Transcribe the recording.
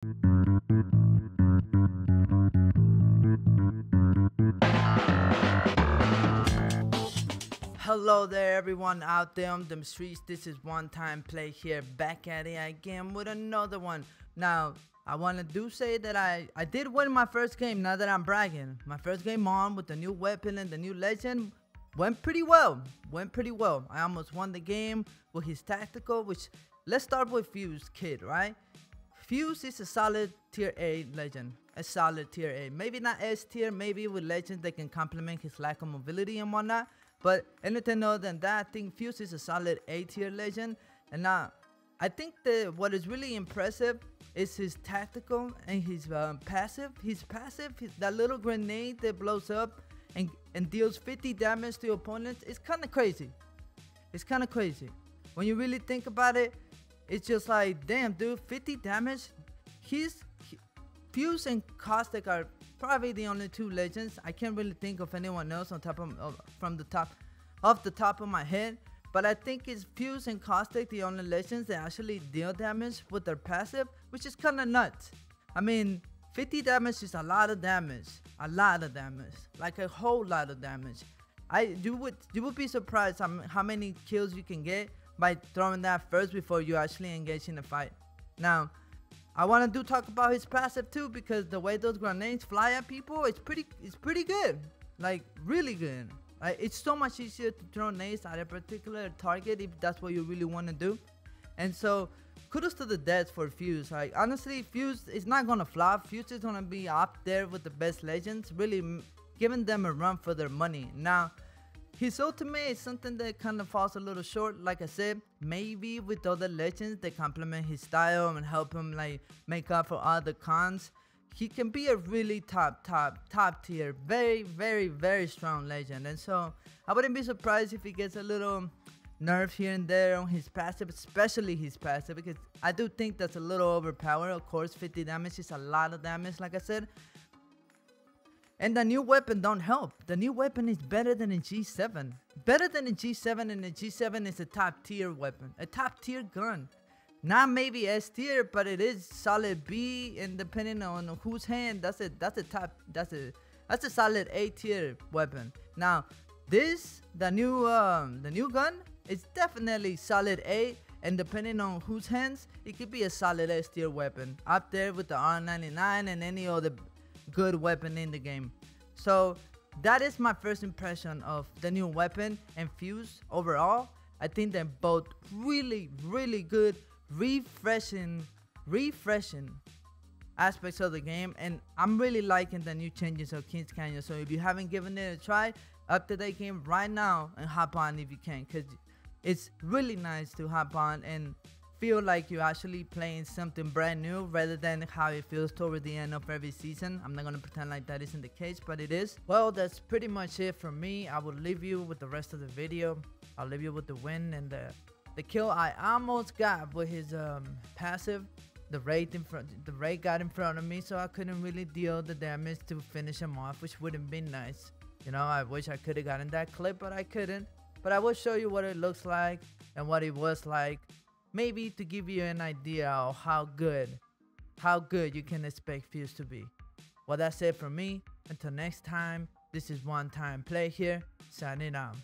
Hello there, everyone out there on the streets. This is One Time Play here, back at it again with another one. Now, I want to say that I did win my first game. Now that I'm bragging, my first game on with the new weapon and the new legend went pretty well. I almost won the game with his tactical. Which, let's start with Fuse Kid, right? Fuse is a solid tier A legend. A solid tier A. Maybe not S tier. Maybe with legends that can complement his lack of mobility and whatnot. But anything other than that, I think Fuse is a solid A tier legend. And now, I think that what is really impressive is his tactical and his passive. His passive, that little grenade that blows up and deals 50 damage to opponents, it's kind of crazy. It's kind of crazy. When you really think about it, it's just like, damn, dude, 50 damage. Fuse and Caustic are probably the only two legends. I can't really think of anyone else on top of off the top of my head. But I think it's Fuse and Caustic, the only legends that actually deal damage with their passive, which is kind of nuts. I mean, 50 damage is a lot of damage. Like a whole lot of damage. You would be surprised how many kills you can get by throwing that first before you actually engage in a fight. Now, I want to talk about his passive too, because the way those grenades fly at people, it's pretty good. Like, really good. Like, it's so much easier to throw nades at a particular target if that's what you really want to do. And so, kudos to the devs for Fuse. Like, honestly, Fuse is not gonna flop. Fuse is gonna be up there with the best legends, really giving them a run for their money. Now, his ultimate is something that kind of falls a little short. Like I said, maybe with other legends that complement his style and help him like make up for other cons, he can be a really top tier, very strong legend. And so I wouldn't be surprised if he gets a little nerf here and there on his passive, especially his passive, because I do think that's a little overpowered. Of course, 50 damage is a lot of damage, like I said. And the new weapon don't help. The new weapon is better than a G7. Better than a G7, and a G7 is a top tier weapon. A top tier gun. Not maybe S tier, but it is solid B, and depending on whose hand, that's a solid A tier weapon. Now, the new gun, is definitely solid A, and depending on whose hands, it could be a solid S tier weapon. Up there with the R99 and any other good weapon in the game. So that is my first impression of the new weapon and Fuse overall. I think they're both really good, refreshing aspects of the game, and I'm really liking the new changes of Kings Canyon. So if you haven't given it a try, up to date game right now and hop on if you can, because it's really nice to hop on and feel like you're actually playing something brand new rather than how it feels toward the end of every season. I'm not gonna pretend like that isn't the case, but it is. Well, that's pretty much it from me. I will leave you with the rest of the video. I'll leave you with the win and the kill I almost got with his passive. The raid got in front of me, so I couldn't really deal the damage to finish him off, which would have been nice. You know, I wish I could have gotten that clip, but I couldn't. But I will show you what it looks like and what it was like. Maybe to give you an idea of how good you can expect Fuse to be. Well, that's it from me. Until next time, this is One Time Play here, signing out.